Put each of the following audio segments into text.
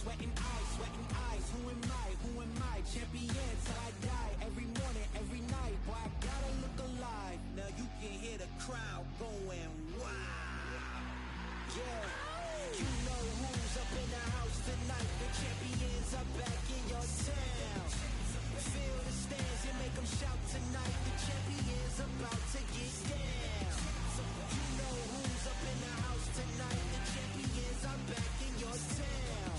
sweating eyes. Who am I? Champion till I die. Every morning, every night, boy, I gotta look alive. Now you can hear the crowd going wow. Yeah, you know who's up in the house tonight. The champions are back in your town. Feel the stands and make them shout tonight. The champions about to get down. You know who's up in the house tonight. The champions are back in your town.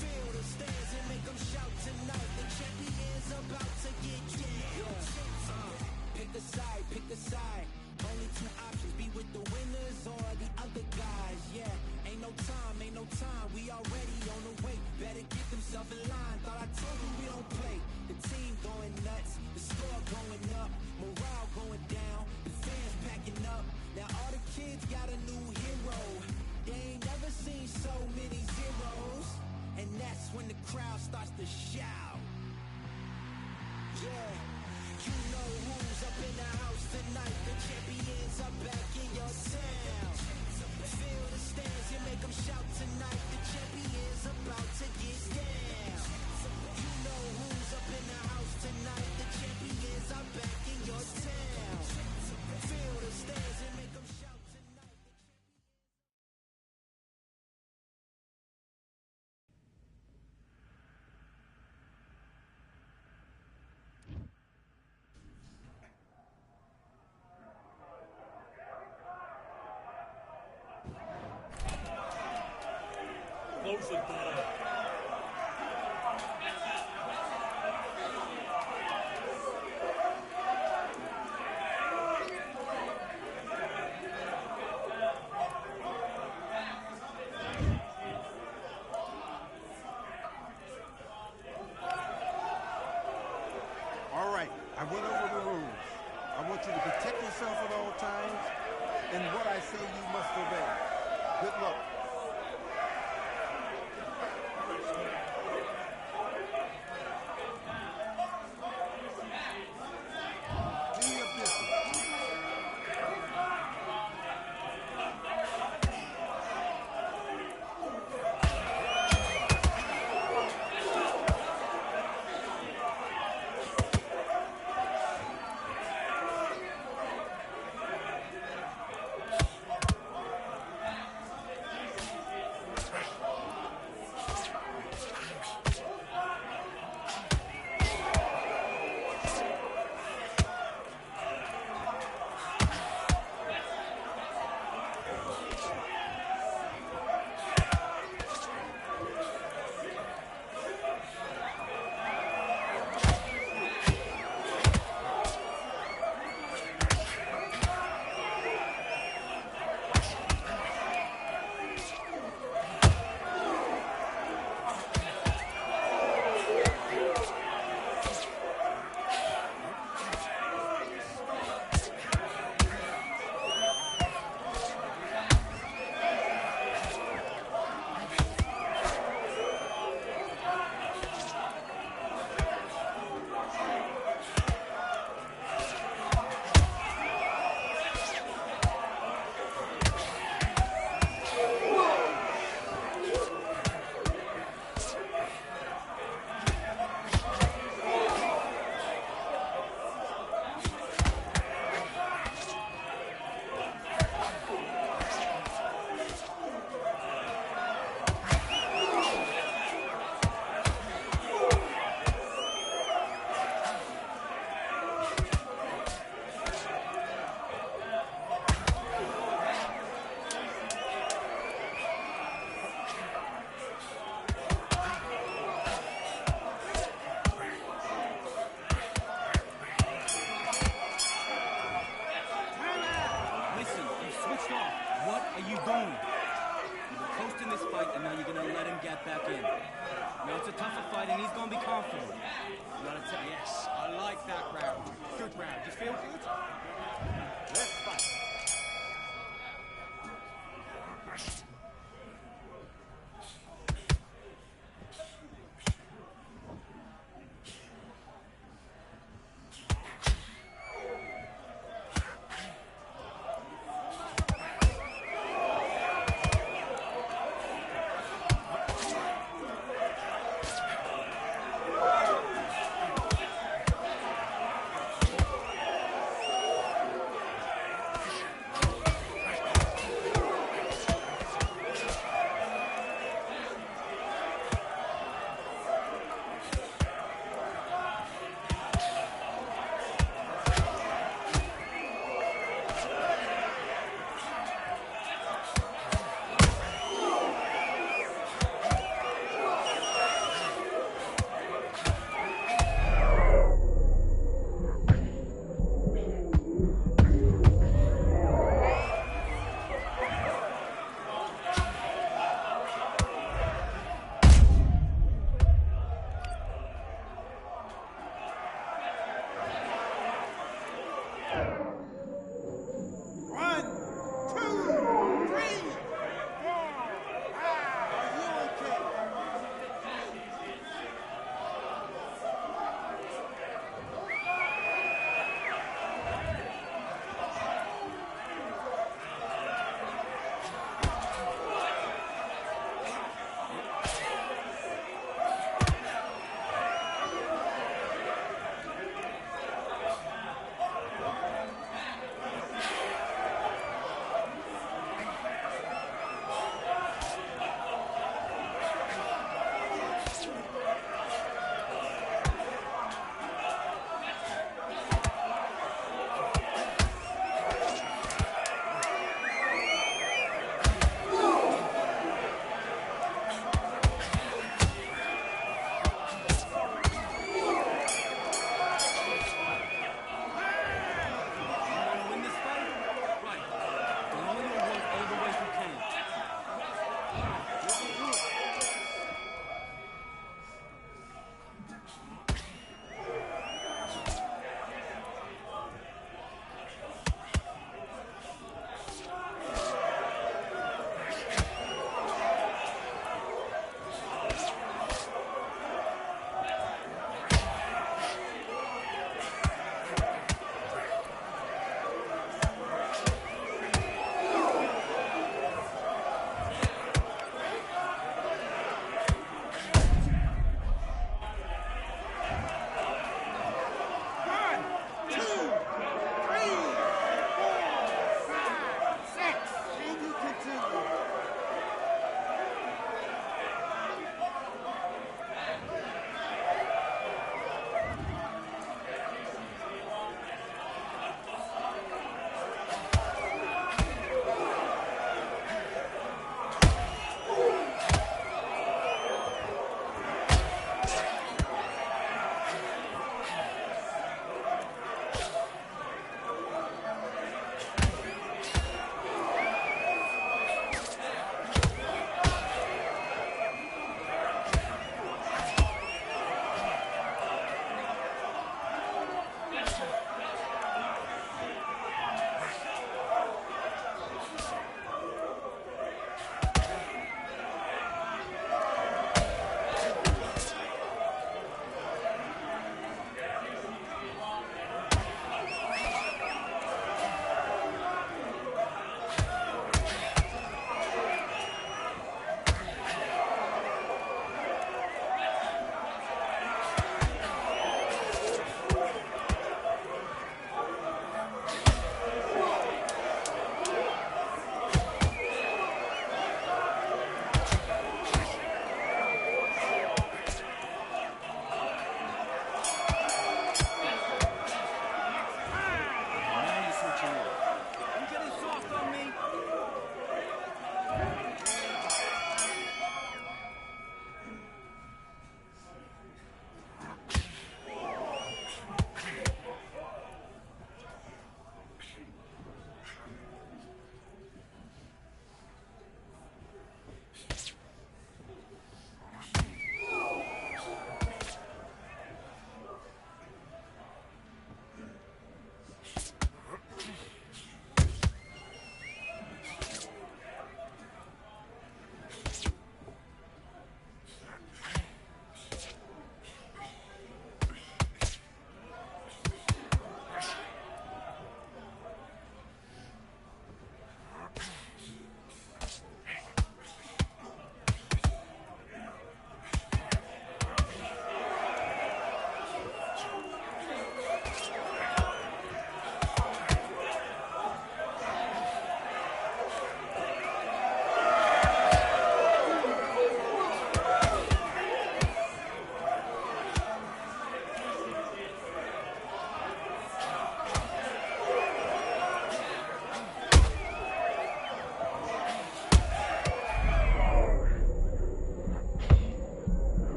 Feel the stands and make them shout tonight. The champions about to get down. Pick a side. Only two options, be with the winners or the other guys. Yeah, ain't no time. We already on the way. Better get themselves in line. Thought I told you we don't play. The team going nuts, the score going up, morale going down, the fans packing up. Now all the kids got a new hero. They ain't never seen so many zeros. And that's when the crowd starts to shout. Yeah, you know who's up in the house tonight. The champions are back in your town. Feel the stands and make them shout tonight. The champions about to get down. You know who's up in the house tonight. The champions are back in your town. Feel the stands and make them shout tonight. Close it down. All right, I went over the rules. I want you to protect yourself at all times, and what I say you must obey. Good luck. Do your business.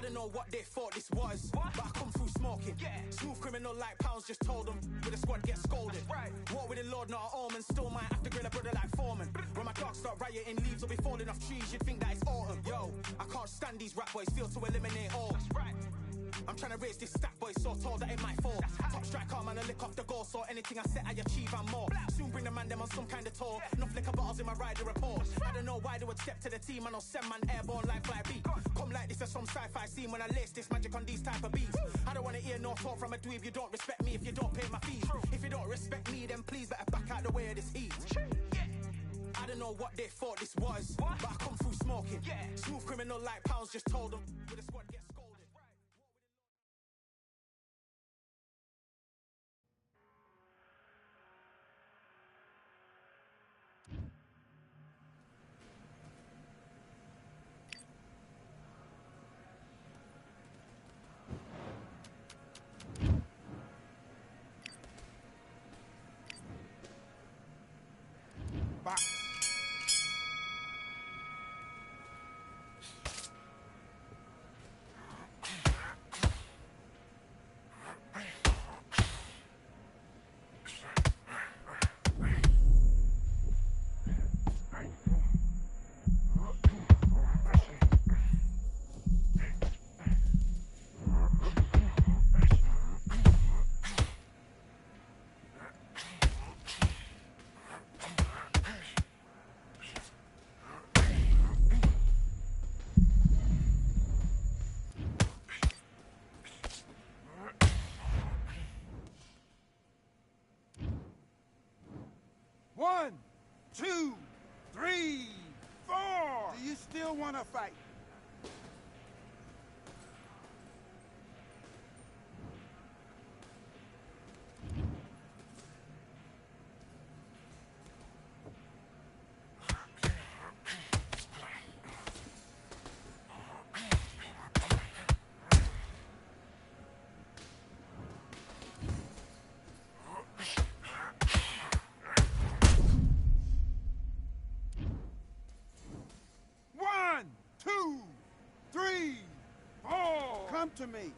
don't know what they thought this was, but I come through smoking. Smooth criminal like pounds, just told them with a squad get scolded. Walk with the Lord, not an omen. Still might have to grill a brother like Foreman. When my dogs start rioting, leaves will be falling off trees. You'd think that it's autumn. Yo, I can't stand these rap boys, feel to eliminate all. I'm trying to raise this stack, boy, so tall that it might fall. Top strike, man, I lick off the goal, so anything I set, I achieve and more. Soon bring the man them on some kind of tour. Enough liquor bottles in my rider report. I don't know why they would step to the team, and I'll send man airborne like fly beat. Come like this as some sci-fi scene when I lace this magic on these type of beats. I don't want to hear no talk from a dweeb. You don't respect me if you don't pay my fees. If you don't respect me, then please better back out the way of this heat. I don't know what they thought this was, but I come through smoking. Smooth criminal like pounds, just told them with a squad get scolded. Box. One, two, three, four. Do you still want to fight? One, two, three, four. Come to me.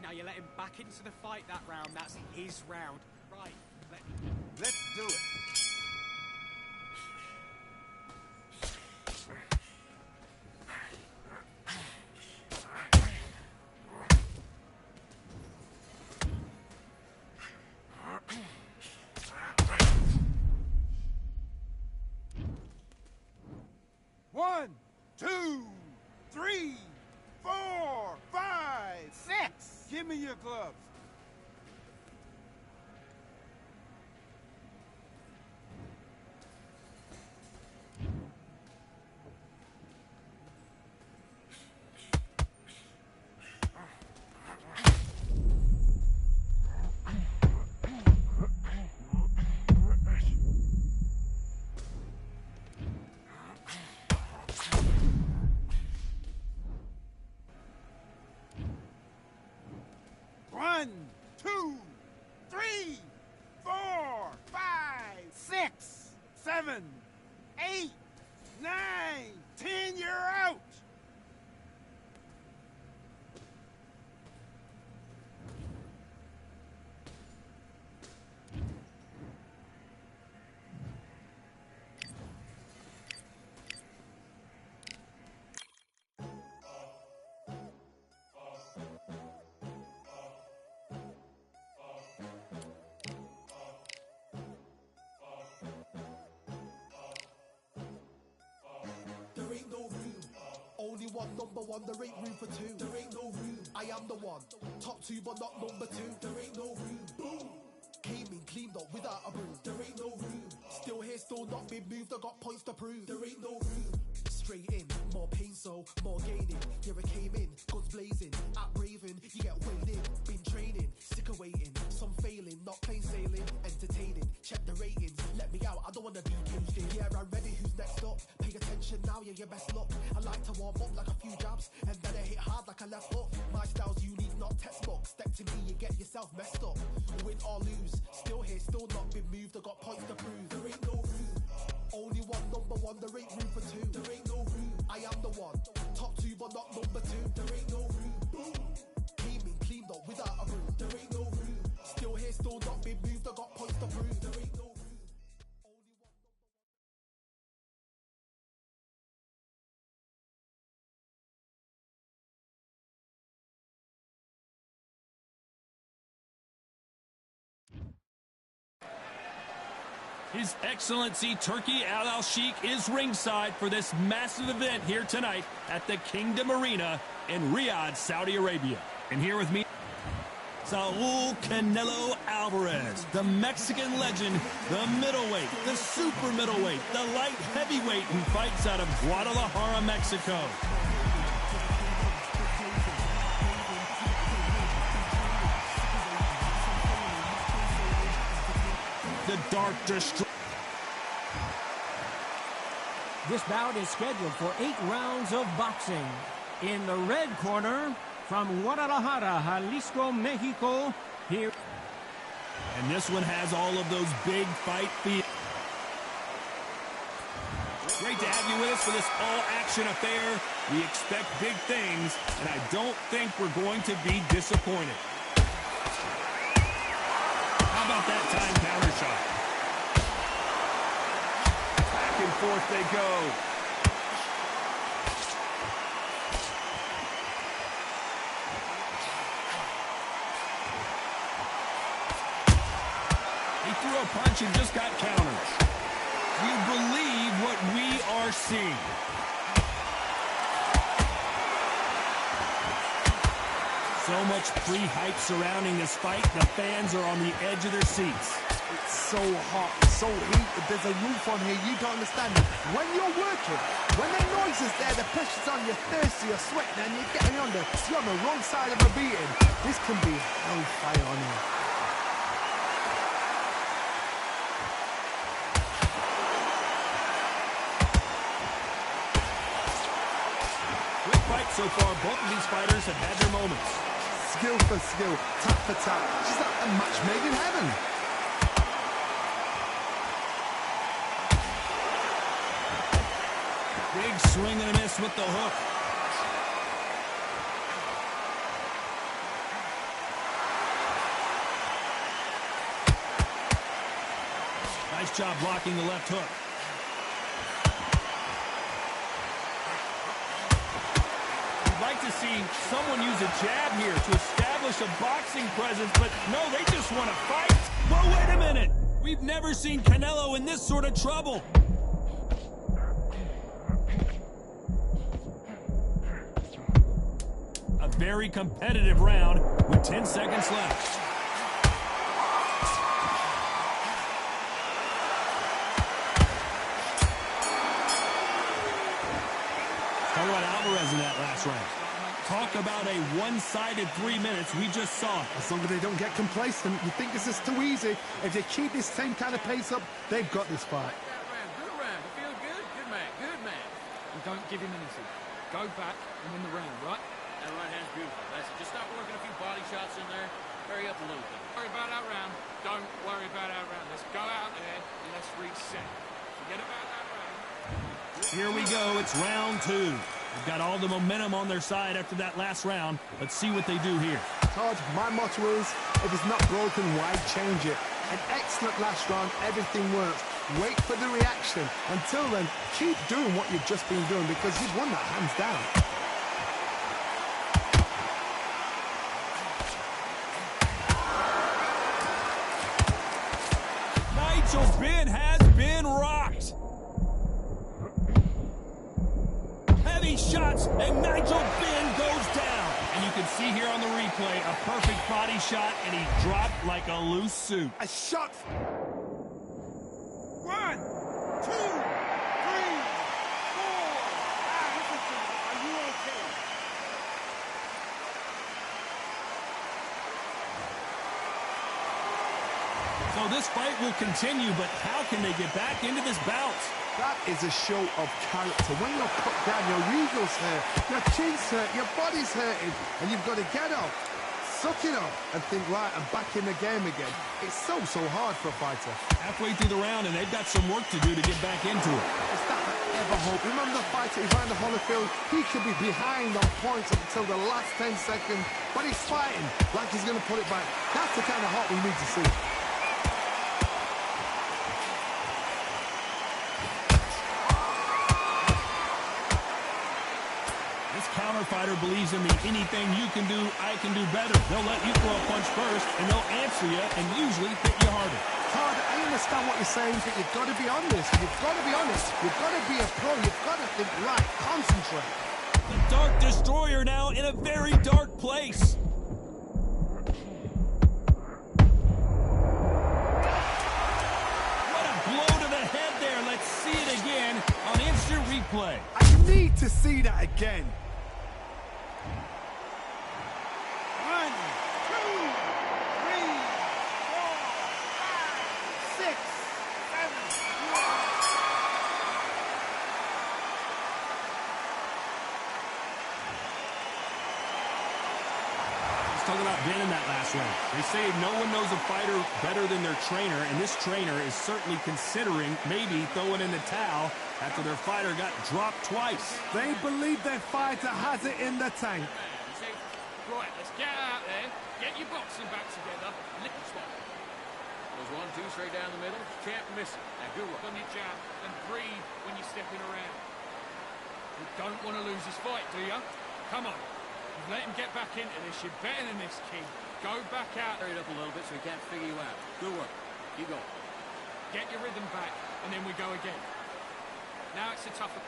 Now you let him back into the fight that round. That's his round. Right. Let's do it. One, two, three, four, five, six. Give me your gloves. One, two, three, four, five, six, seven, 8, 9, 10, you're out! Only one, number one, there ain't room for two. There ain't no room. I am the one. Top two, but not number two. There ain't no room. Boom. Came in, cleaned up without a broom. There ain't no room. Still here, still not been moved. I got points to prove. There ain't no room. Straight in, more pain, so more gaining. Yeah, I came in, guns blazing. At Raven, you get weighed in. Been training, sick of waiting. Some failing, not plain sailing. Entertaining, check the ratings. Let me out, I don't wanna be caged in. Yeah, I'm ready, who's next up? Pay attention now, yeah, your best luck. I like to warm up like a few jabs, and then I hit hard like a left hook. My style's unique, not textbook. Step to me, you get yourself messed up. Win or lose, still here, still not been moved. I got points to prove. There ain't no room. Only one, number one, there ain't room for two. There ain't no room. I am the one. Top two, but not number two. There ain't no room. Boom. Came in, cleaned up without a broom. There ain't no room. Still here, still not been moved. I got points to prove. There ain't no room. Only one, number one. His Excellency Turki Al-Sheikh is ringside for this massive event here tonight at the Kingdom Arena in Riyadh, Saudi Arabia. And here with me, Saul Canelo Alvarez, the Mexican legend, the middleweight, the super middleweight, the light heavyweight who fights out of Guadalajara, Mexico. The Dark Destroyer. This bout is scheduled for 8 rounds of boxing. In the red corner, from Guadalajara, Jalisco, Mexico, here. And this one has all of those big fight feels. Great to have you with us for this all-action affair. We expect big things, and I don't think we're going to be disappointed. How about that time counter shot? Back and forth they go. He threw a punch and just got countered. You believe what we are seeing. So much pre-hype surrounding this fight, the fans are on the edge of their seats. It's so hot, it's so heated, there's a roof on here, you don't understand it. When you're working, when the noise is there, the pressure's on, you're thirsty, you're sweating, and you're getting under. You're on the wrong side of a beating. This can be hellfire on here. Quick fight so far, both of these fighters have had their moments. Skill for skill, tap for tap. She's like a match made in heaven. Big swing and a miss with the hook. Nice job blocking the left hook. We'd like to see someone use a jab here to establish a boxing presence, but no, they just want to fight. Well, wait a minute. We've never seen Canelo in this sort of trouble. A very competitive round with 10 seconds left. Talk about Alvarez in that last round. Talk about a one-sided 3 minutes we just saw. As long as they don't get complacent, you think this is too easy. If they keep this same kind of pace up, they've got this fight. Good round. You feel good? Good man. Good man. And don't give him anything. Go back and win the round, right? That right hand's beautiful. That's it. Just start working a few body shots in there. Hurry up a little bit. Worry about that round. Don't worry about our round. Let's go out there and let's reset. Forget about that round. Here we go. It's round 2. They've got all the momentum on their side after that last round. Let's see what they do here. Todd, my motto is, if it's not broken, why change it? An excellent last round. Everything works. Wait for the reaction. Until then, keep doing what you've just been doing because you've won that hands down. Nigel Benn has been rocked. Heavy shots, and Nigel Benn goes down. And you can see here on the replay a perfect body shot, and he dropped like a loose suit. A shot. 1, 2, 3, 4. Listen to me. Are you okay? So this fight will continue, but how can they get back into this bout? That is a show of character. When you're put down, your ego's hurt, your chin's hurt, your body's hurting, and you've got to get up, suck it up, and think, right, I'm back in the game again. It's so hard for a fighter. Halfway through the round, and they've got some work to do to get back into it. Is that ever hope? Remember the fighter who's around the Holyfield? He could be behind on points up until the last 10 seconds, but he's fighting like he's going to put it back. That's the kind of hope we need to see. Counter fighter believes in the anything you can do, I can do better. They'll let you throw a punch first, and they'll answer you and usually hit you harder. Todd, I understand what you're saying, but you've got to be honest. You've got to be honest. You've got to be a pro. You've got to think, right, concentrate. The Dark Destroyer now in a very dark place. What a blow to the head there. Let's see it again on instant replay. I need to see that again. 1, 2, 3, 4, 5, 6, 7. Let's talk about Ben in that last round. They say no one knows a fighter better than their trainer, and this trainer is certainly considering maybe throwing in the towel after their fighter got dropped twice. They believe their fighter has it in the tank. Right, let's get out there, get your boxing back together, lick the spot. Goes 1, 2, straight down the middle. Can't miss it. Now, good one. On your jab and breathe when you're stepping around. You don't want to lose this fight, do you? Come on. You've let him get back into this. You're better than this, King. Go back out. Hurry it up a little bit so he can't figure you out. Good work. Keep going. Get your rhythm back, and then we go again. Now it's a tougher...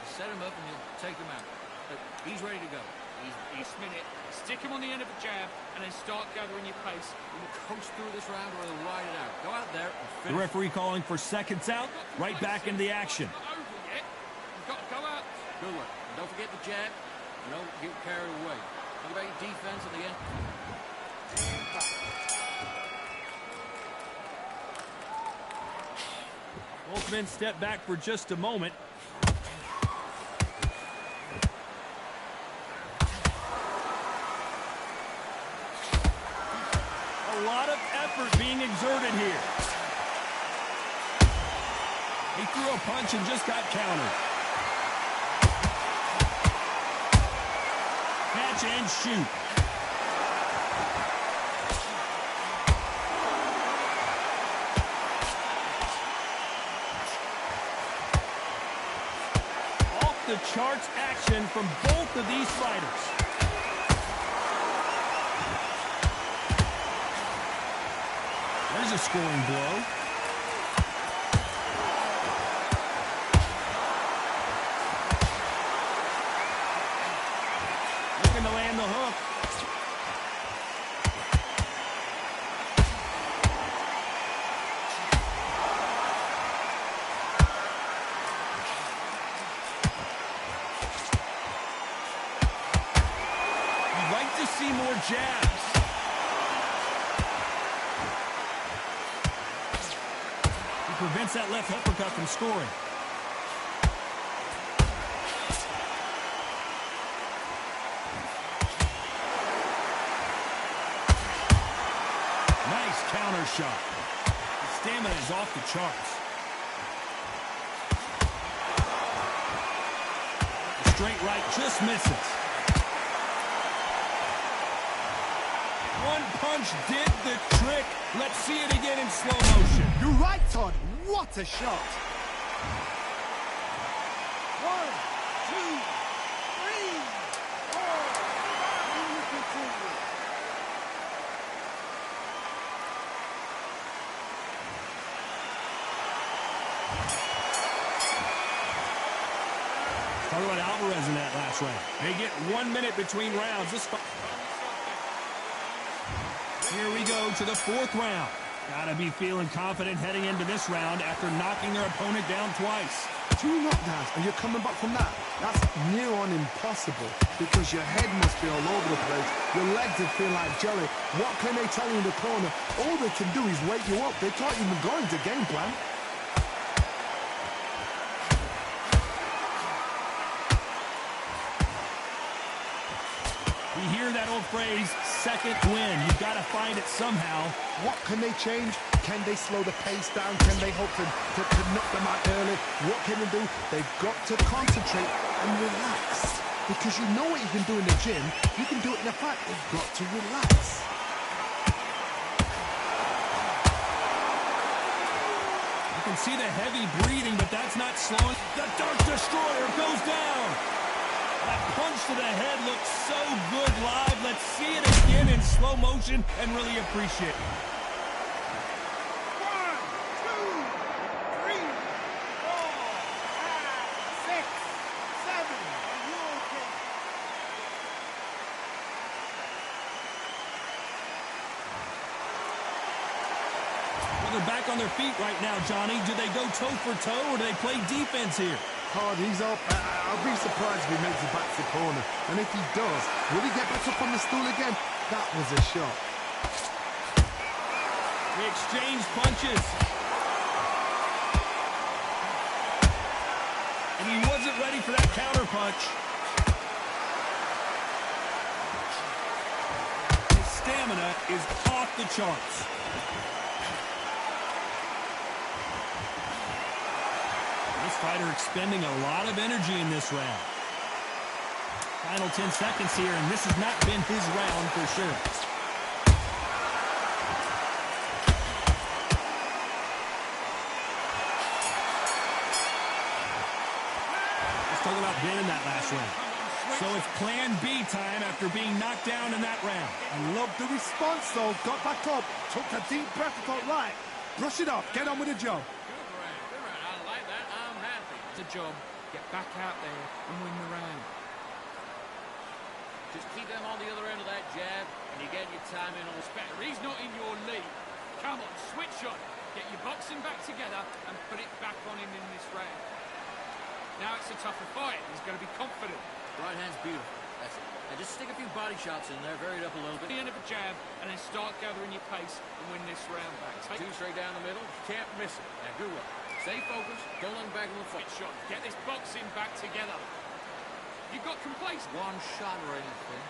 Set him up and you'll take him out. Look, he's ready to go. He's minute. Stick him on the end of a jab, and then start gathering your pace. We'll coast through this round or he'll ride it out. Go out there and finish. The referee calling for seconds out, right back into the action. Not over yet. You've got to go out. Good work. And don't forget the jab. And don't get carried away. Think about your defense at the end. Both men step back for just a moment. A lot of effort being exerted here. He threw a punch and just got countered. Catch and shoot. Off the charts action from both of these fighters. There's a scoring blow. Looking to land the hook. You'd like to see more jabs. Prevents that left uppercut from scoring. Nice counter shot. The stamina is off the charts. The straight right just misses. One punch did the trick. Let's see it again in slow motion. You're right, Todd. What a shot. 1, 2, 3, 4. And we continue. Talk Talk about Alvarez in that last round. They get 1 minute between rounds. Here we go to the fourth round. Gotta be feeling confident heading into this round after knocking their opponent down twice. 2 knockdowns and you're coming back from that. That's near on impossible because your head must be all over the place. Your legs would feel like jelly. What can they tell you in the corner? All they can do is wake you up. They can't even go into game plan. We hear that old phrase, second win. You've got to find it somehow. What can they change? Can they slow the pace down? Can they hope to knock them out early? What can they do? They've got to concentrate and relax. Because you know what you can do in the gym. You can do it in the fight. They've got to relax. You can see the heavy breathing, but that's not slowing. The Dark Destroyer goes down. That punch to the head looks so good live. Let's see it again in slow motion and really appreciate it. 1, 2, 3, 4, 5, 6, 7. Are you okay? Well, they're back on their feet right now, Johnny. Do they go toe for toe or do they play defense here? Hard, he's up. I'll be surprised if he makes it back to the corner. And if he does, will he get back up on the stool again? That was a shot. They exchange punches. And he wasn't ready for that counter punch. His stamina is off the charts. This fighter expending a lot of energy in this round. Final 10 seconds here, and this has not been his round for sure. Let's talk about Ben in that last round. So it's plan B time after being knocked down in that round. I love the response, though. Got back up, took a deep breath, and thought, right, brush it off, get on with the job. Job, get back out there and win the round. Just keep them on the other end of that jab, and you get your time in on the spec. He's not in your league. Come on, switch on. Get your boxing back together and put it back on him in this round. Now it's a tougher fight. He's going to be confident. Right hand's beautiful. That's it. And just stick a few body shots in there, vary it up a little bit. The end of a jab, and then start gathering your pace and win this round back. Take 2 straight down the middle. You can't miss it. Now, good one. Stay focused. Don't let him back on the fight. Shot. Get this boxing back together. You got complacent. One shot or anything.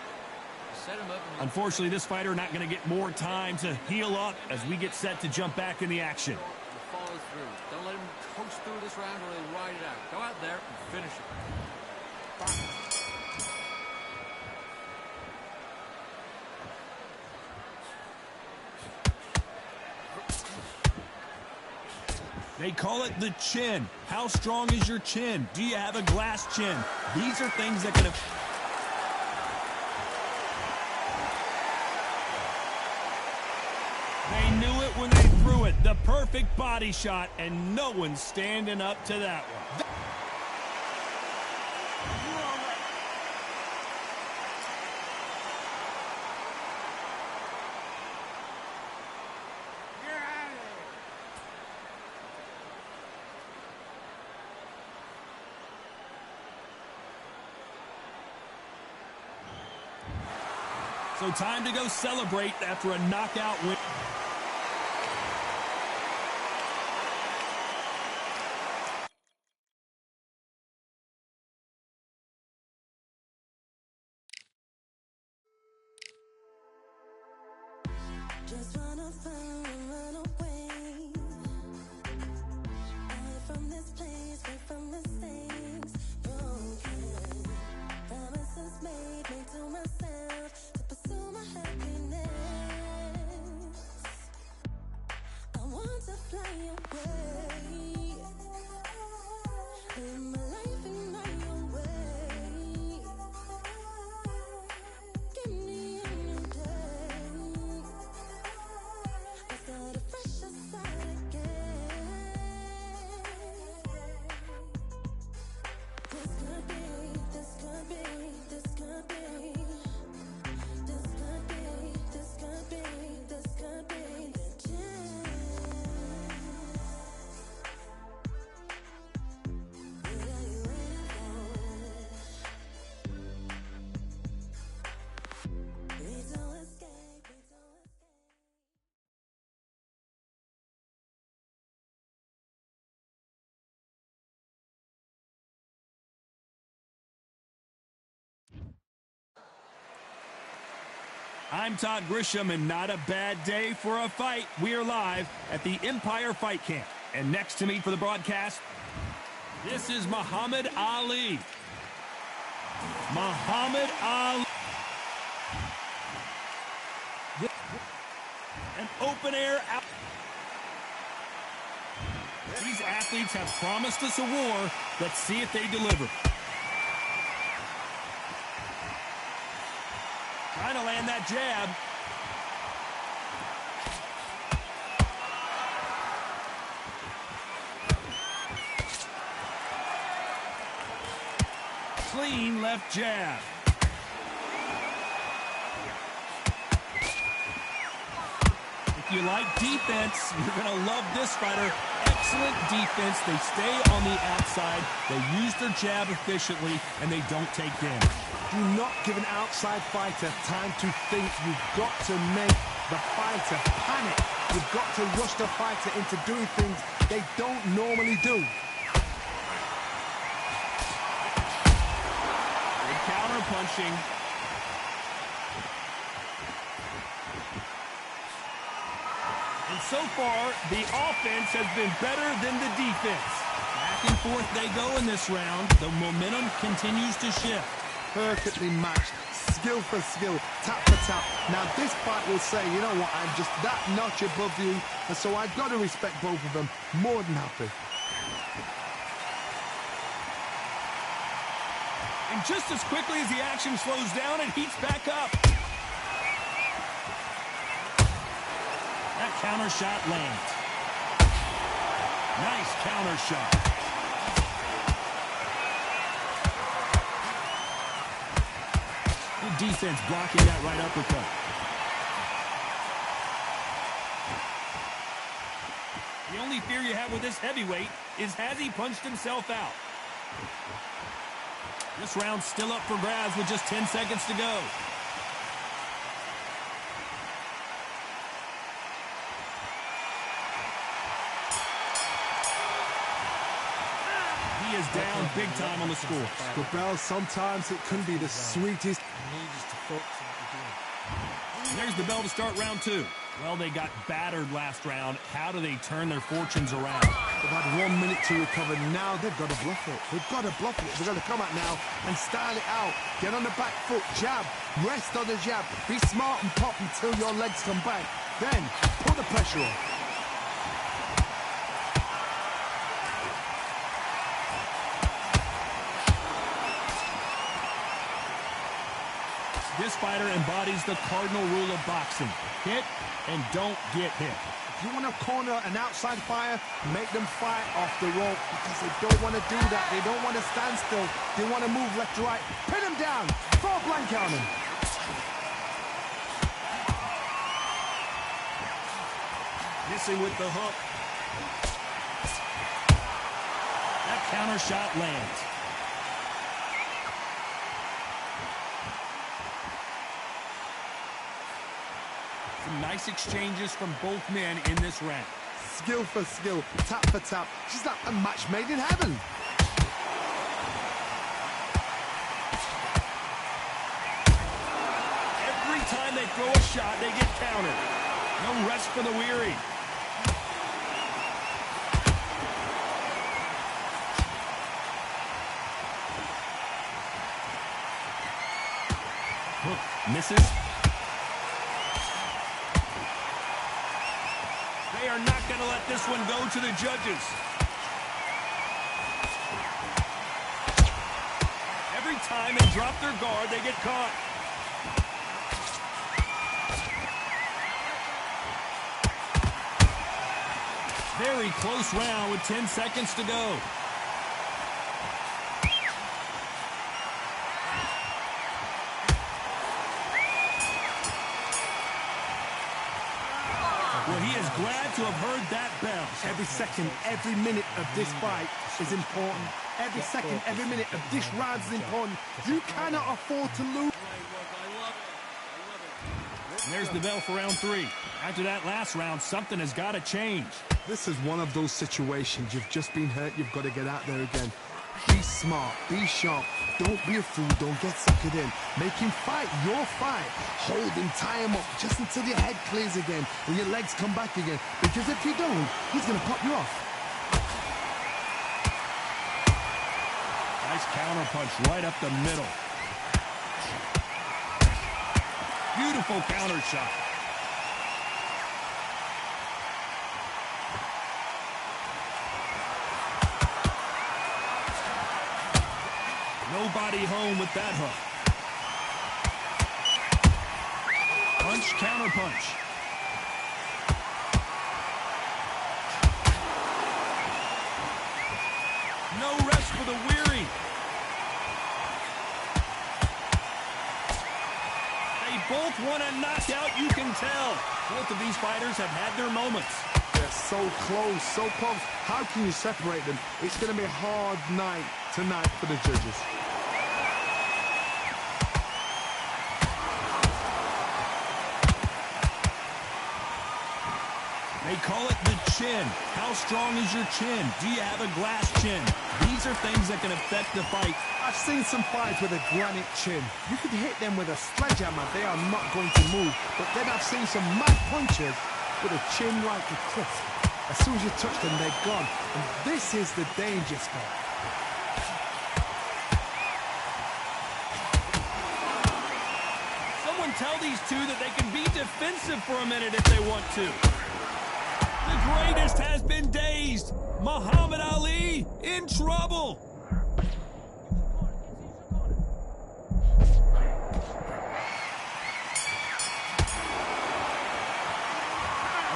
Set him up. Unfortunately, this fighter not going to get more time to heal up as we get set to jump back in the action. Follow through. Don't let him coast through this round or he'll ride it out. Go out there and finish it. They call it the chin. How strong is your chin? Do you have a glass chin? These are things that can have... They knew it when they threw it. The perfect body shot, and no one's standing up to that one. So time to go celebrate after a knockout win. Just wanna find and run away. Away from this place, away from mistakes. Broken promises made to myself to pursue my happiness. I'm Todd Grisham, and not a bad day for a fight. We are live at the Empire Fight Camp. And next to me for the broadcast, this is Muhammad Ali. Muhammad Ali. An open air out. These athletes have promised us a war. Let's see if they deliver. Trying to land that jab. Clean left jab. If you like defense, you're going to love this fighter. Excellent defense. They stay on the outside. They use their jab efficiently, and they don't take damage. Do not give an outside fighter time to think. You've got to make the fighter panic. You've got to rush the fighter into doing things they don't normally do. Good counter punching. And so far, the offense has been better than the defense. Back and forth they go in this round. The momentum continues to shift. Perfectly matched, skill for skill, tap for tap. Now this fight will say, you know what, I'm just that notch above you, and so I've got to respect both of them. More than happy. And just as quickly as the action slows down, it heats back up. That counter shot lands. Nice counter shot. Defense blocking that right uppercut. The only fear you have with this heavyweight is, has he punched himself out? This round's still up for grabs with just 10 seconds to go. He is down big time on the score. But Bell, sometimes it can be the sweetest. There's the bell to start round two. Well, they got battered last round. How do they turn their fortunes around? They've had 1 minute to recover. Now they've got to bluff it. They've got to bluff it. They've got to come out now and style it out. Get on the back foot, jab, rest on the jab. Be smart and pop until your legs come back. Then put the pressure on. This fighter embodies the cardinal rule of boxing. Hit and don't get hit. If you want to corner an outside fighter, make them fight off the rope, because they don't want to do that. They don't want to stand still. They want to move left to right. Pin them down. Throw a blanket on them. Missing with the hook. That counter shot lands. Some nice exchanges from both men in this round. Skill for skill, tap for tap. She's like a match made in heaven. Every time they throw a shot, they get countered. No rest for the weary. Hook misses. They are not going to let this one go to the judges. Every time they drop their guard, they get caught. Very close round with 10 seconds to go. Well, he is glad to have heard that bell. Every second, every minute of this fight is important. Every second, every minute of this round is important. You cannot afford to lose. And there's the bell for round three. After that last round, something has got to change. This is one of those situations. You've just been hurt. You've got to get out there again. Be smart, be sharp. Don't be a fool, don't get suckered in. Make him fight your fight. Hold him, tie him up just until your head clears again and your legs come back again. Because if you don't, he's going to pop you off. Nice counter punch right up the middle. Beautiful counter shot. Nobody home with that hook. Punch, counter punch. No rest for the weary. They both want a knockout, you can tell. Both of these fighters have had their moments. They're so close, so close. How can you separate them? It's going to be a hard night tonight for the judges. They call it the chin. How strong is your chin? Do you have a glass chin? These are things that can affect the fight. I've seen some fights with a granite chin. You could hit them with a sledgehammer. They are not going to move. But then I've seen some mad punches with a chin like a cliff. As soon as you touch them, they're gone. And this is the danger spot. Someone tell these two that they can be defensive for a minute if they want to. The greatest has been dazed. Muhammad Ali in trouble.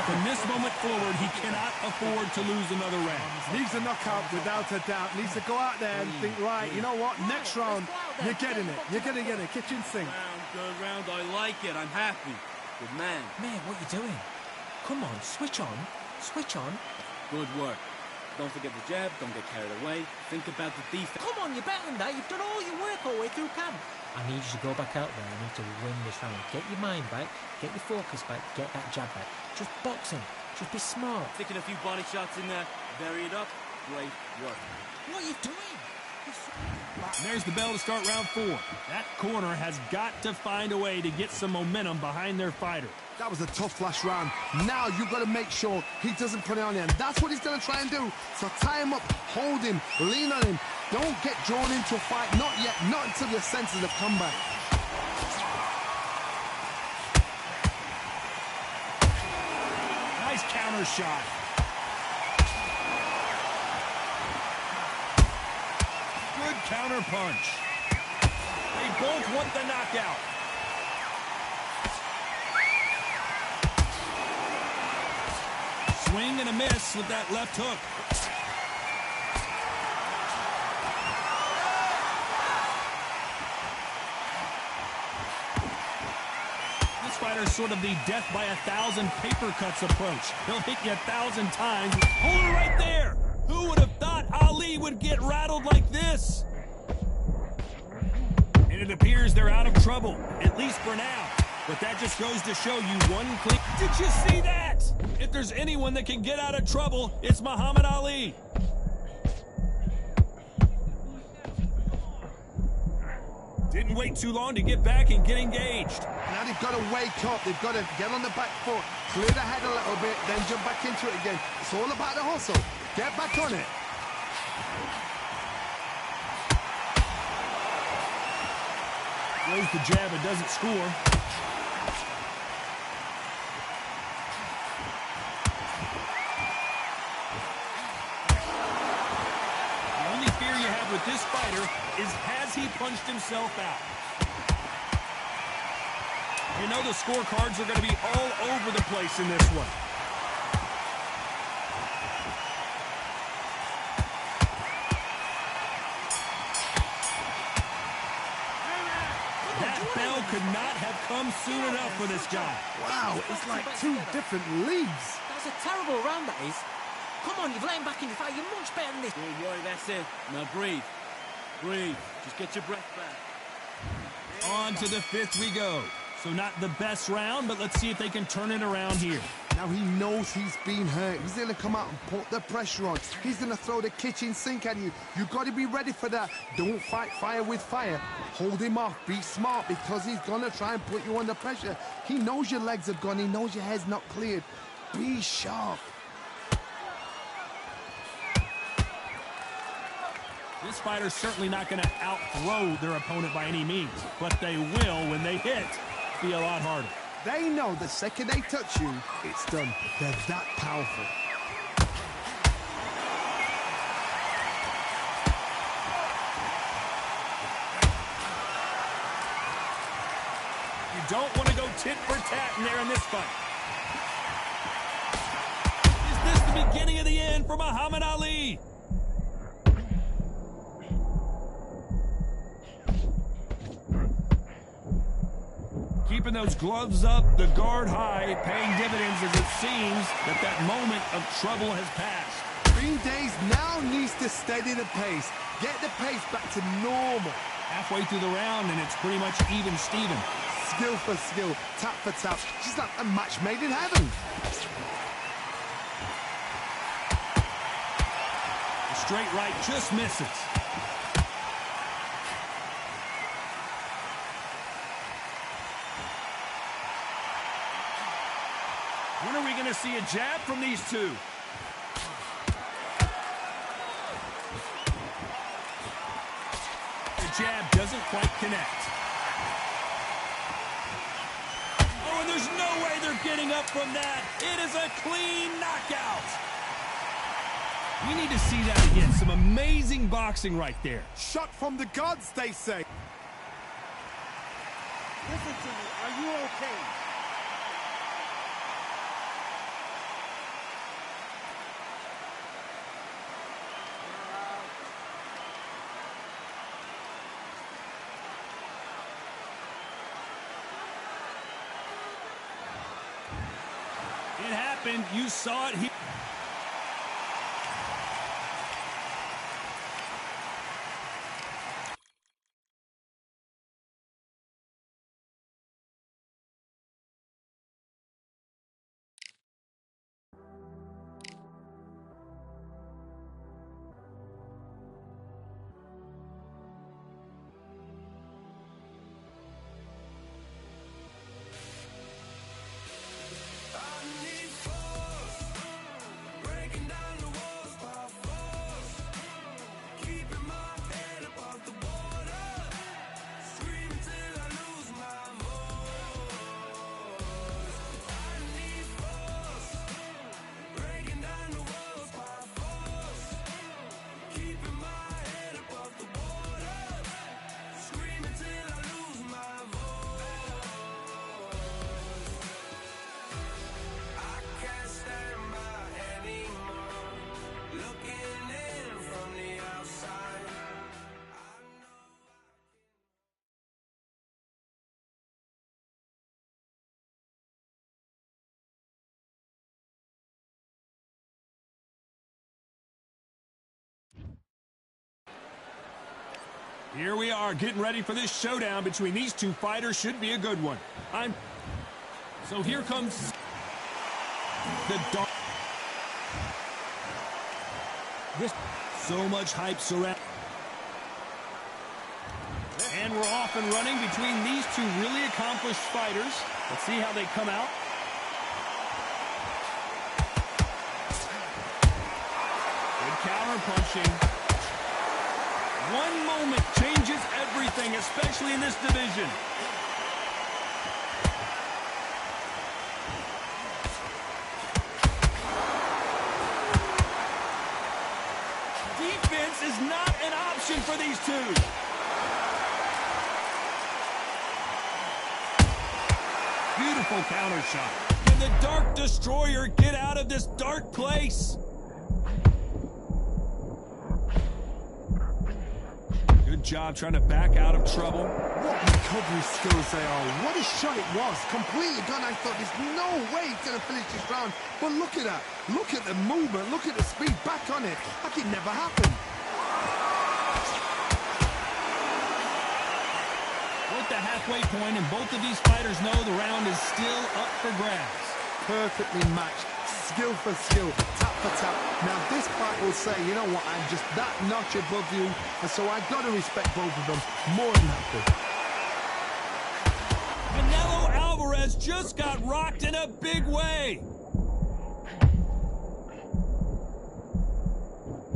From this moment forward, he cannot afford to lose another round. Needs a knockout without a doubt. Needs to go out there and think, right, you know what, next round, you're getting it. You're going to get it. Kitchen sink. Good round. I like it. I'm happy. Good man. Man, what you doing? Come on, switch on. Switch on. Good work. Don't forget the jab. Don't get carried away. Think about the defense. Come on, you're better than that. You've done all your work all the way through camp. I need you to go back out there. I need to win this round. Get your mind back. Get your focus back. Get that jab back. Just box him. Just be smart. Taking a few body shots in there. Vary it up. Great work. What are you doing? And there's the bell to start round 4. That corner has got to find a way to get some momentum behind their fighter. That was a tough last round. Now you've got to make sure he doesn't put it on you. And that's what he's going to try and do. So tie him up, hold him, lean on him. Don't get drawn into a fight. Not yet. Not until your senses have come back. Nice counter shot. Good counter punch. They both want the knockout. Swing and a miss with that left hook. This fighter's sort of the death by 1,000 paper cuts approach. He'll hit you 1,000 times. Hold it right there. Who would have thought Ali would get rattled like this? And it appears they're out of trouble, at least for now. But that just goes to show you one clean. Did you see that? If there's anyone that can get out of trouble, it's Muhammad Ali. Didn't wait too long to get back and get engaged. Now they've got to wake up. They've got to get on the back foot, clear the head a little bit, then jump back into it again. It's all about the hustle. Get back on it. Throws the jab and doesn't score. The only fear you have with this fighter is, has he punched himself out? You know the scorecards are going to be all over the place in this one. Could not have come soon enough for this guy. Wow, it's like two different leagues. That's a terrible round, that is. Come on, you've let him back in the fight. You're much better than this. Don't worry, that's it. Now breathe. Breathe. Just get your breath back. On to the 5th we go. So not the best round, but let's see if they can turn it around here. Now he knows he's been hurt. He's going to come out and put the pressure on. He's going to throw the kitchen sink at you. You've got to be ready for that. Don't fight fire with fire. Hold him off. Be smart because he's going to try and put you under pressure. He knows your legs have gone. He knows your head's not cleared. Be sharp. This fighter's certainly not going to outthrow their opponent by any means, but they will, when they hit, be a lot harder. They know the second they touch you, it's done. They're that powerful. You don't want to go tit for tat in there in this fight. Is this the beginning of the end for Muhammad Ali? Keeping those gloves up, the guard high, paying dividends as it seems that moment of trouble has passed. Green Days now needs to steady the pace. Get the pace back to normal. Halfway through the round and it's pretty much even Steven. Skill for skill, tap for tap. She's like a match made in heaven. The straight right just misses. When are we going to see a jab from these two? The jab doesn't quite connect. Oh, and there's no way they're getting up from that. It is a clean knockout. We need to see that again. Some amazing boxing right there. Shot from the gods, they say. Listen to me. Are you okay? It happened. You saw it here. Here we are getting ready for this showdown between these two fighters. Should be a good one. So here comes the dark. So much hype surround. And we're off and running between these two really accomplished fighters. Let's see how they come out. Good counter punching. One moment changes everything, especially in this division. Defense is not an option for these two. Beautiful counter shot. Can the Dark Destroyer get out of this dark place? Good job trying to back out of trouble. What recovery skills they are. What a shot it was. Completely gone. I thought there's no way he's going to finish this round. But look at that. Look at the movement. Look at the speed. Back on it. Like it never happened. We're at the halfway point, and both of these fighters know the round is still up for grabs. perfectly matched, skill for skill, tap for tap. Now this fight will say, you know what, I'm just that notch above you, and so I got to respect both of them more than happy. Canelo Alvarez just got rocked in a big way.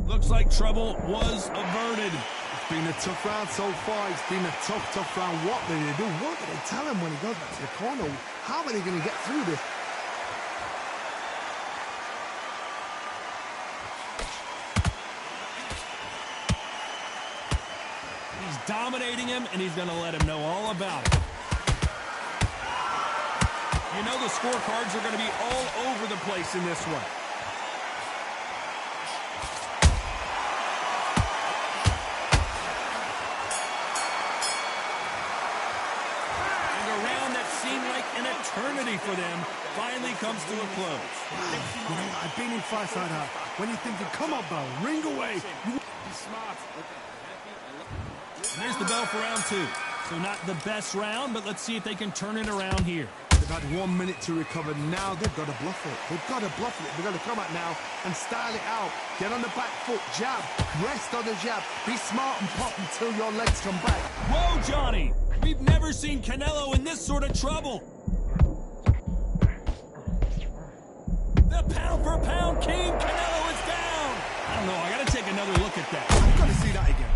Looks like trouble was averted. It's been a tough round so far. It's been a tough round. What did they do? What did they tell him when he goes back to the corner? How are they going to get through this? He's dominating him, and he's going to let him know all about it. You know the scorecards are going to be all over the place in this one. An eternity for them finally comes to a close. You know, I've been in fights like that. When you're thinking, come on, Bell, ring away. There's the bell for round two. So not the best round, but let's see if they can turn it around here. They've had 1 minute to recover. Now they've got to bluff it. They've got to bluff it. They've got to come out now and style it out. Get on the back foot, jab, rest on the jab. Be smart and pop until your legs come back. Whoa, Johnny! We've never seen Canelo in this sort of trouble. The pound-for-pound king, Canelo is down. I don't know, I gotta take another look at that. I've got to see that again.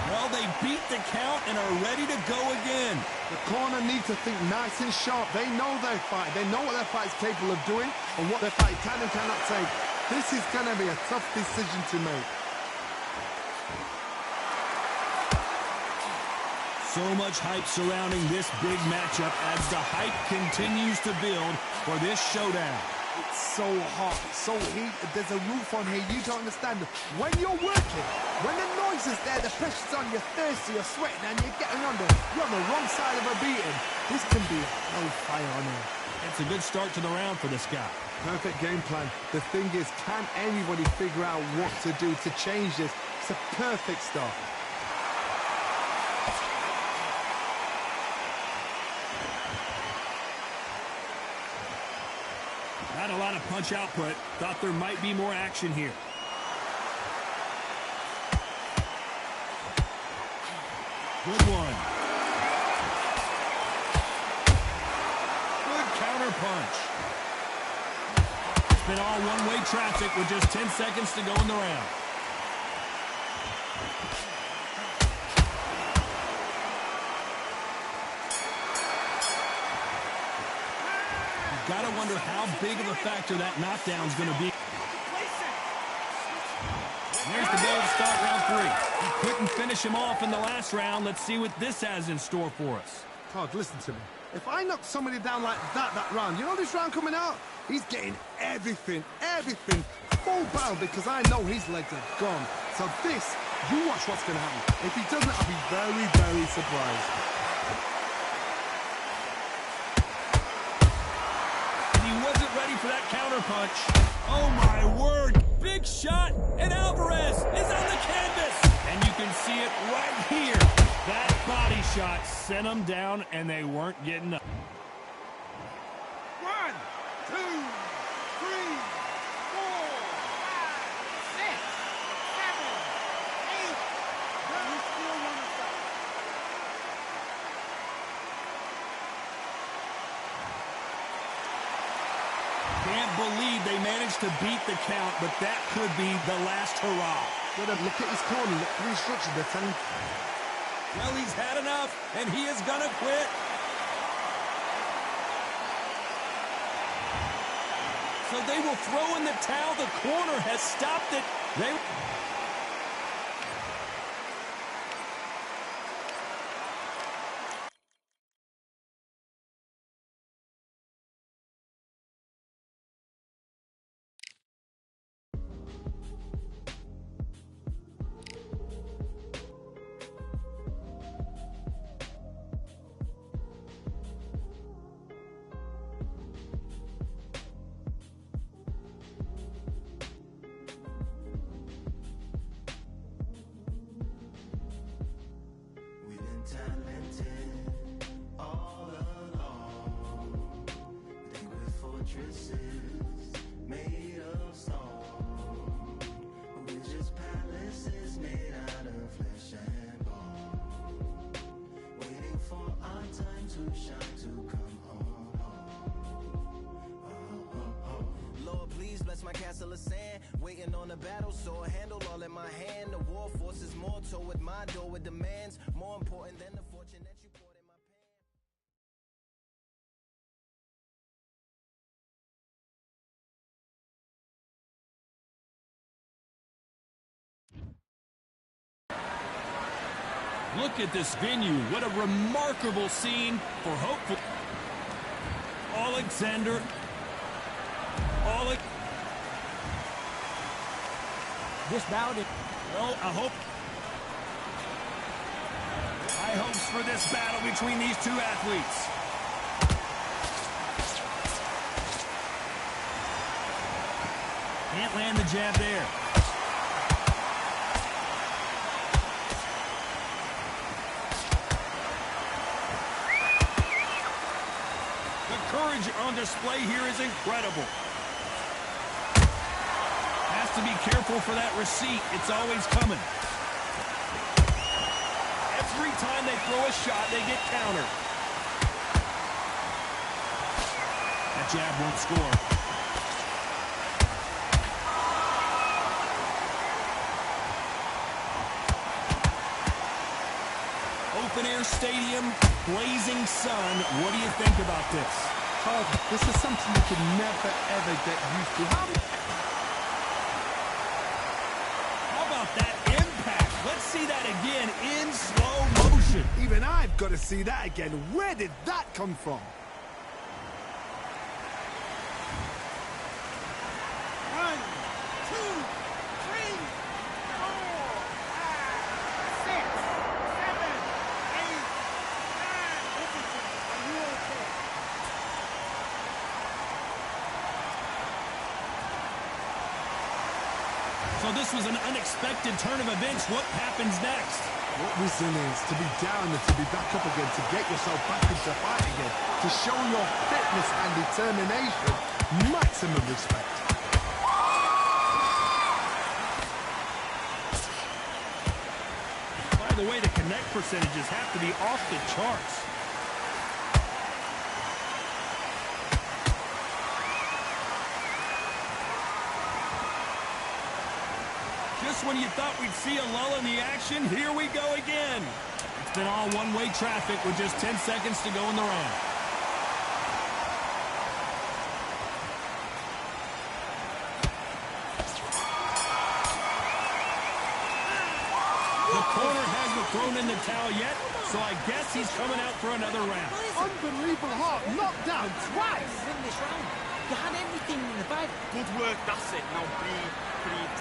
Well, they beat the count and are ready to go again. The corner needs to think nice and sharp. They know their fight. They know what their fight is capable of doing and what their fight can and cannot take. This is going to be a tough decision to make. So much hype surrounding this big matchup as the hype continues to build for this showdown. It's so hot, so heated. There's a roof on here. You don't understand. When you're working, when the noise is there, the pressure's on, you're thirsty, you're sweating, and you're getting under. You're on the wrong side of a beating. This can be hellfire on here. It's a good start to the round for this guy. Perfect game plan. The thing is, can anybody figure out what to do to change this? It's a perfect start. Not a lot of punch output. Thought there might be more action here. Good one. Good counter punch. It's been all one-way traffic with just 10 seconds to go in the round. Gotta wonder how big of a factor that knockdown's gonna be. There's the goal to start round three. He couldn't finish him off in the last round. Let's see what this has in store for us. Todd, listen to me. If I knock somebody down like that round, you know this round coming out? He's getting everything, full barrel, because I know his legs are gone. So this, you watch what's gonna happen. If he doesn't, I'll be very, very surprised. For that counter punch. Oh my word, big shot, and Alvarez is on the canvas. And you can see it right here. That body shot sent them down and they weren't getting up. 1, 2, 3, 4, 5, 6, 7, 8. You still want to stop. Can't believe they managed to beat the count, but that could be the last hurrah. Look at his corner, look at the instructions they're telling him. Well, he's had enough, and he is gonna quit. So they will throw in the towel. The corner has stopped it. fortresses made of stone, but we're just palaces made out of flesh and bone, waiting for our time to shine, to come home. Lord, please bless my castle of sand, waiting on a battle sword, handle all in my hand. The war force is mortal with my door with demands, more important than the fortune that you poured in my pan. Look at this venue. What a remarkable scene for hopeful. Alexander. This bout is... Well, high hopes for this battle between these two athletes. Can't land the jab there. The courage on display here is incredible. Has to be careful for that receipt. It's always coming. Every time they throw a shot, they get countered. That jab won't score. Open air stadium, blazing sun. What do you think about this? Oh, this is something you can never, ever get used to. How about that impact? Let's see that again in slow motion. Even I've got to see that again. Where did that come from? One, two, three, 4, 5, 6, 7, 8, 9. Are you okay? So this was an unexpected turn of events. What happens next? What resilience to be down and to be back up again, to get yourself back into fight again, to show your fitness and determination. Maximum respect. By the way, the connect percentages have to be off the charts. Just when you thought we'd see a lull in the action, here we go again. It's been all one-way traffic with just 10 seconds to go in the round. The corner hasn't thrown in the towel yet, so I guess he's coming out for another round. Unbelievable heart, knocked down twice. Win this round. You had everything in the bag. Good work, that's it. Now breathe,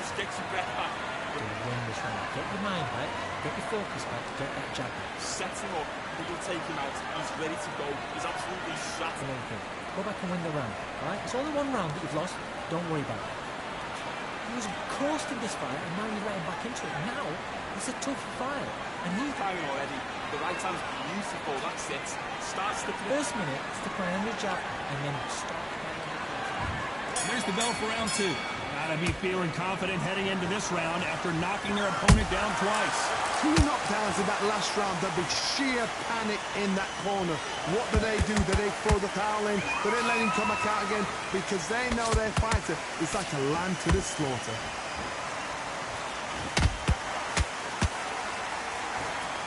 just get your breath back. To win this round. Get your mind back, get your focus back, get that jab back. Set him up, you'll take him out. He's ready to go. He's absolutely shattered. Go back and win the round. Alright? It's only one round that you've lost. Don't worry about it. He was coasting this fight and now you're letting back into it. Now it's a tough fight. And he's firing already. The right hand's beautiful, that's it. Start sticking. First minute, stick around the jab and then start. There's the bell for round two. Gotta be feeling confident heading into this round after knocking their opponent down twice. 2 knockdowns in that last round. There'll be sheer panic in that corner. What do? Do they throw the towel in? Do they let him come back out again? Because they know their fighter is like a lamb to the slaughter.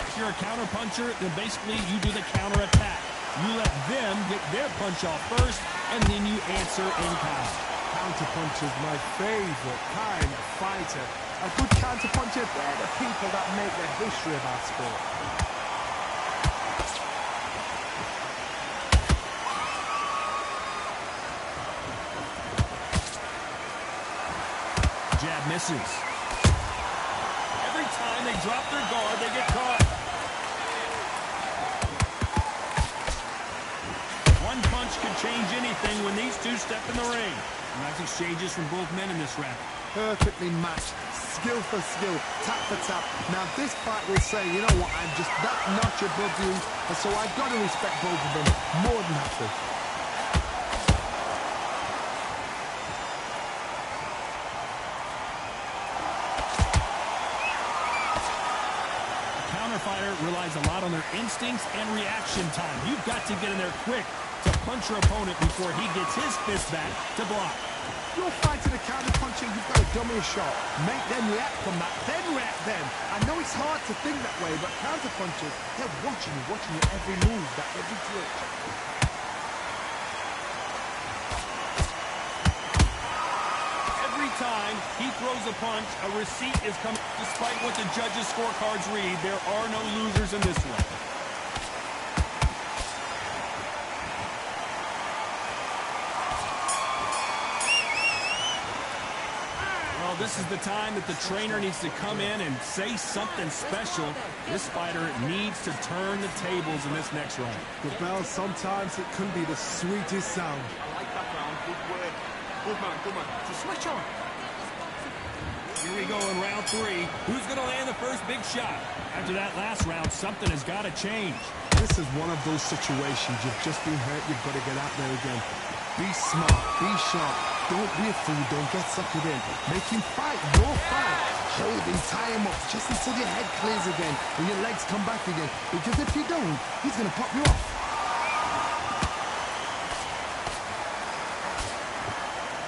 If you're a counter puncher, then basically you do the counter attack. You let them get their punch off first, and then you answer in kind. Counterpuncher is my favourite kind of fighter. A good counterpuncher, they're the people that make the history of our sport. Jab misses. Every time they drop their guard, they get caught. One punch could change anything when these two step in the ring. Nice exchanges from both men in this round. Perfectly matched, skill for skill, tap for tap. Now this fight will say, you know what, I'm just that notch above you, and so I've got to respect both of them more than happy. fighter relies a lot on their instincts and reaction time. You've got to get in there quick to punch your opponent before he gets his fist back to block. You're fighting a counter-puncher, you've got to dummy a shot. Make them react from that, then react then. I know it's hard to think that way, but counter-punchers, they're watching your every move, that every twitch. Every time he throws a punch, a receipt is coming. Despite what the judges' scorecards read, there are no losers in this one. This is the time that the trainer needs to come in and say something special. This fighter needs to turn the tables in this next round. The bell, sometimes it can be the sweetest sound. I like that round. Good work. Good man, good man. So switch on. Here we go in round 3. Who's going to land the first big shot? After that last round, something has got to change. This is one of those situations. You've just been hurt. You've got to get out there again. Be smart. Be sharp. Don't be a fool. Don't get suckered in. Make him fight your fight. Hold him, tie him up just until your head clears again and your legs come back again. Because if you don't, he's going to pop you off.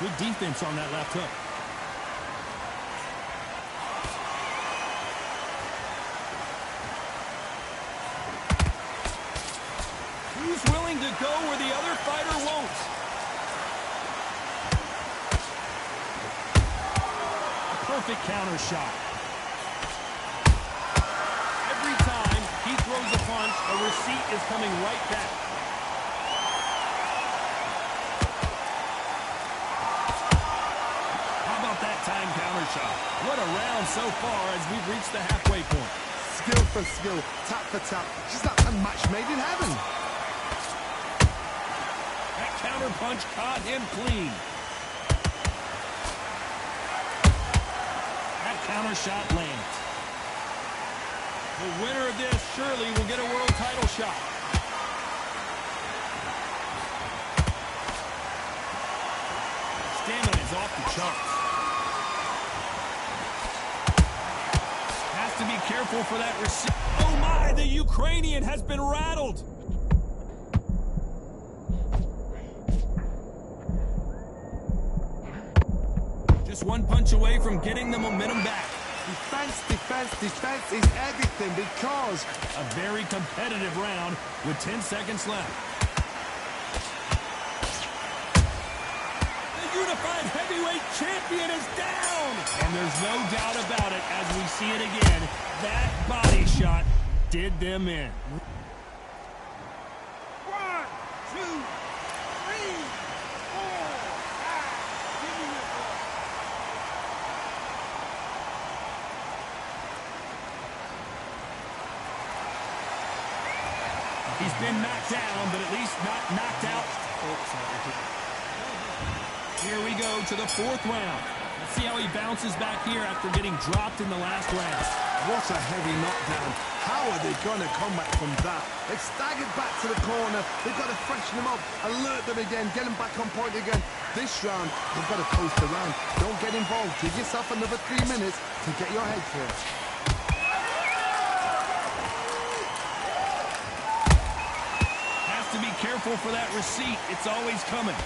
Good defense on that left hook. Who's willing to go where the other fighter won't? Perfect counter shot. Every time he throws a punch, a receipt is coming right back. How about that time counter shot? What a round so far as we've reached the halfway point. Skill for skill, tap for tap. Just like a match made in heaven. That counter punch caught him clean. Counter shot lands. The winner of this surely will get a world title shot. Stamina is off the charts. Has to be careful for that receipt. Oh my, the Ukrainian has been rattled. Just one punch away from getting the momentum back. Defense, defense, defense is everything because a very competitive round with 10 seconds left. The unified heavyweight champion is down! And there's no doubt about it as we see it again. That body shot did them in. 1, 2, 3, 4, 5. Give me your ball. He's been knocked down, but at least not knocked out. Here we go to the 4th round. Let's see how he bounces back here after getting dropped in the last round. What a heavy knockdown. How are they going to come back from that? They've staggered back to the corner. They've got to freshen them up, alert them again, get them back on point again. This round, they've got to coast around. Don't get involved. Give yourself another 3 minutes to get your head clear. Has to be careful for that receipt. It's always coming.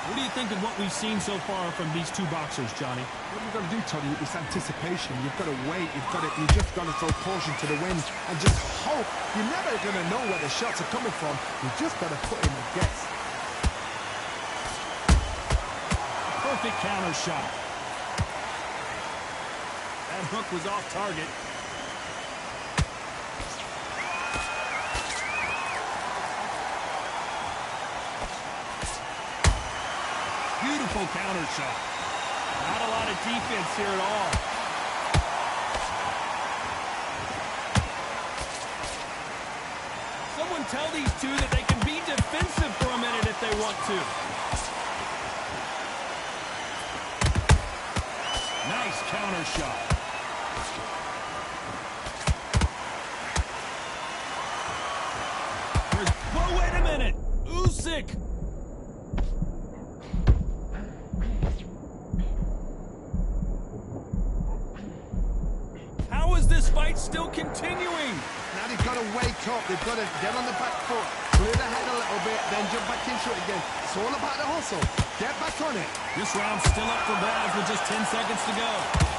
What do you think of what we've seen so far from these two boxers, Johnny? What you've got to do, Tony, is anticipation. You've got to wait. You just got to throw caution to the wind and just hope. You're never going to know where the shots are coming from. You've just got to put in a guess. Perfect counter shot. That hook was off target. Beautiful counter shot. Not a lot of defense here at all. Someone tell these two that they can be defensive for a minute if they want to. Nice counter shot. Whoa, wait a minute. Usyk. fight still continuing. Now they've got to wake up. They've got to get on the back foot, clear the head a little bit, then jump back into it again. It's all about the hustle. Get back on it. This round's still up for grabs with just 10 seconds to go.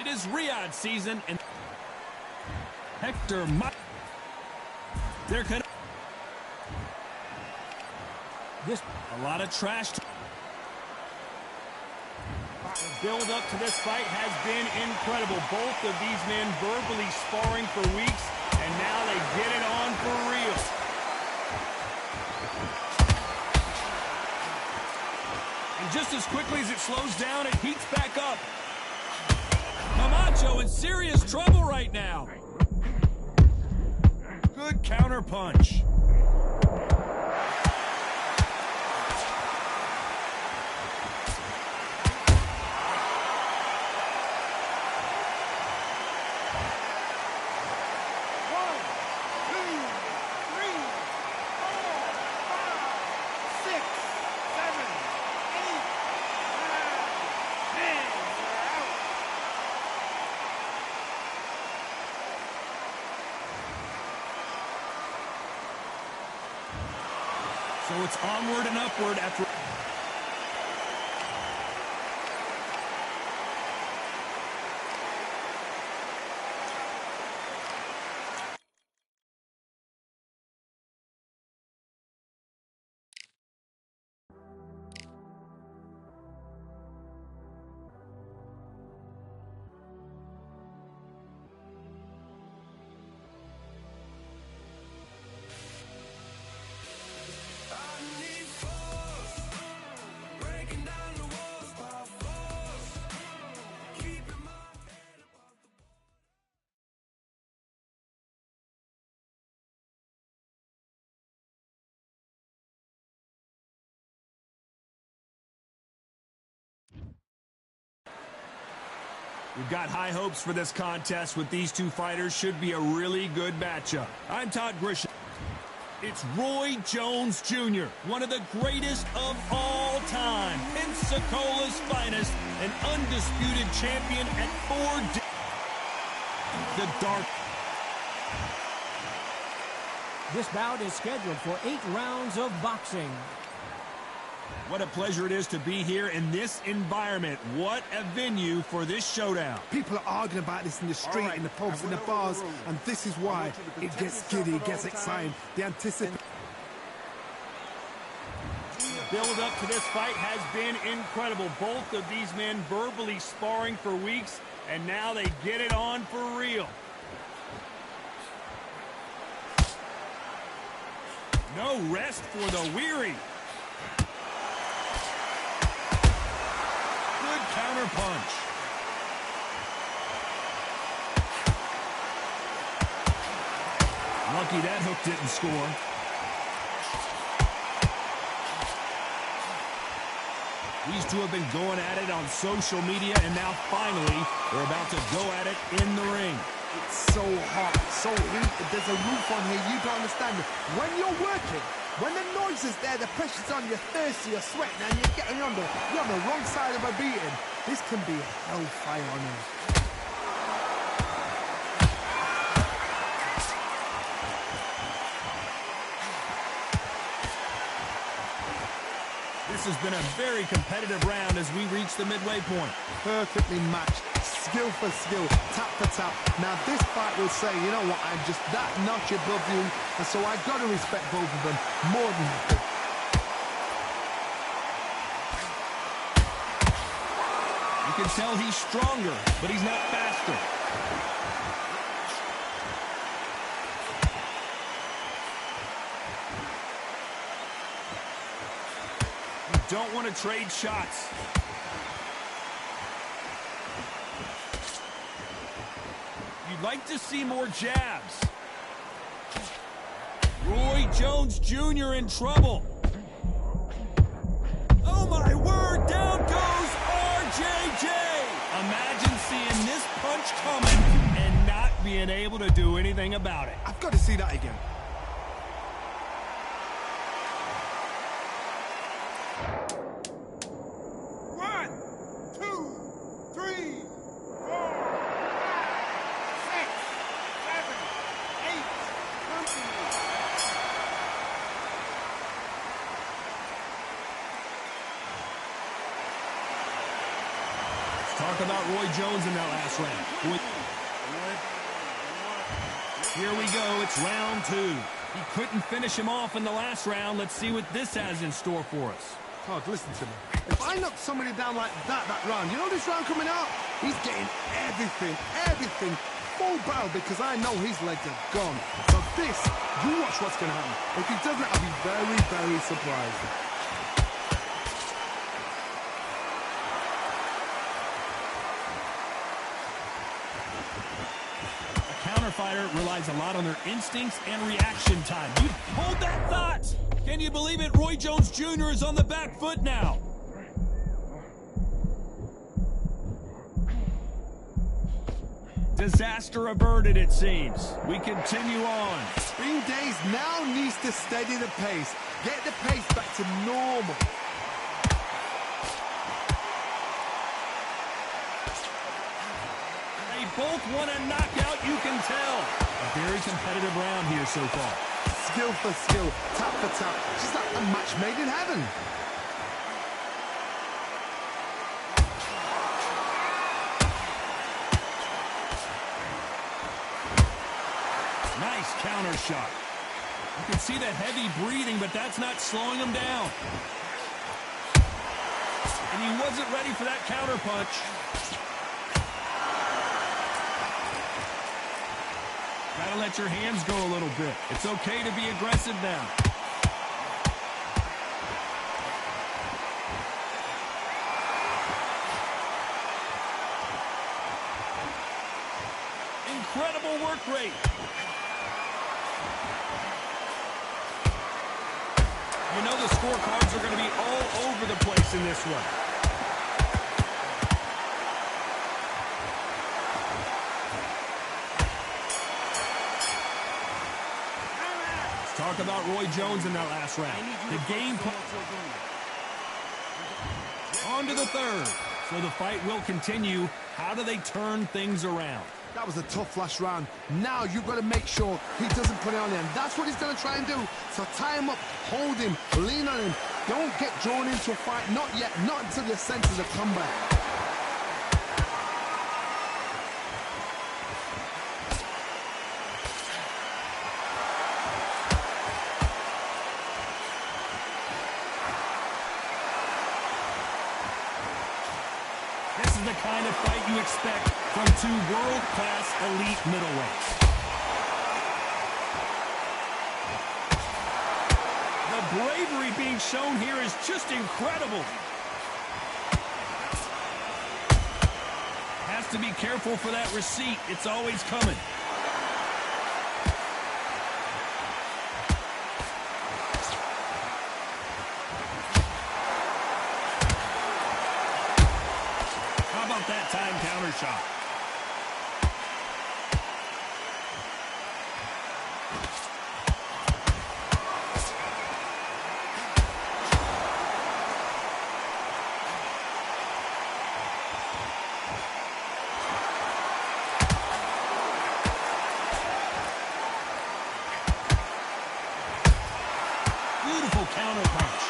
It is Riyadh season, and Hector there could this a lot of trash. The build up to this fight has been incredible. Both of these men verbally sparring for weeks, and now they get it on for real. And just as quickly as it slows down, it heats back up. Camacho in serious trouble right now. Good counter punch. So it's onward and upward after... We've got high hopes for this contest with these two fighters. Should be a really good matchup. I'm Todd Grisham. It's Roy Jones Jr., one of the greatest of all time. Pensacola's finest, an undisputed champion at 4D. The dark. This bout is scheduled for 8 rounds of boxing. What a pleasure it is to be here in this environment. What a venue for this showdown. People are arguing about this in the street, in the pubs, in the bars, and this is why it gets giddy, it gets exciting. The anticipation. Build up to this fight has been incredible. Both of these men verbally sparring for weeks, and now they get it on for real. No rest for the weary. Good counter punch. Lucky that hook didn't score. These two have been going at it on social media, and now finally they're about to go at it in the ring. It's so hot, so heated. There's a roof on here. You don't understand it. When you're working, when the noise is there, the pressure's on, you're thirsty, you're sweating, and you're on the wrong side of a beating. This can be hellfire on him. This has been a very competitive round as we reach the midway point. Perfectly matched, skill for skill, tap for tap. Now this fight will say, you know what, I'm just that notch above you, and so I've got to respect both of them more than happy. You can tell he's stronger, but he's not faster. Don't want to trade shots. You'd like to see more jabs. Roy Jones Jr. in trouble. Oh my word, down goes RJJ. Imagine seeing this punch coming and not being able to do anything about it. I've got to see that again. Talk about Roy Jones in that last round. Here we go. It's round 2. He couldn't finish him off in the last round. Let's see what this has in store for us. Todd, listen to me. If I knock somebody down like that round, you know this round coming out? He's getting everything full barrel because I know his legs are gone. So this, you watch what's going to happen. If he doesn't, I'll be very, very surprised. Fighter relies a lot on their instincts and reaction time. You hold that thought. Can you believe it? Roy Jones Jr. is on the back foot now. Disaster averted, it seems. We continue on. Spring Days now needs to steady the pace. Get the pace back to normal. Both want a knockout, you can tell. A very competitive round here so far. skill for skill, tap for tap. She's like a match made in heaven. Nice counter shot. You can see the heavy breathing, but that's not slowing him down. And he wasn't ready for that counter punch. Gotta let your hands go a little bit. It's okay to be aggressive now. Incredible work rate. You know the scorecards are going to be all over the place in this one. Let's talk about Roy Jones in that last round. The game plan. On to the third. So the fight will continue. How do they turn things around? That was a tough last round. Now you've got to make sure he doesn't put it on him. That's what he's going to try and do. So tie him up, hold him, lean on him. Don't get drawn into a fight. Not yet. Not until your senses have come back. This is the kind of fight you expect from two world-class elite middleweights. The bravery being shown here is just incredible. Has to be careful for that receipt. It's always coming. How about that time counter shot? Beautiful counter punch.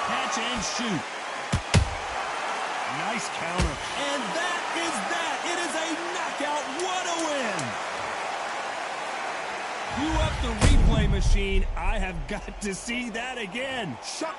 Catch and shoot. Nice counter. And that is that. It is a knockout. What a win. You up the replay machine. I have got to see that again. Shot.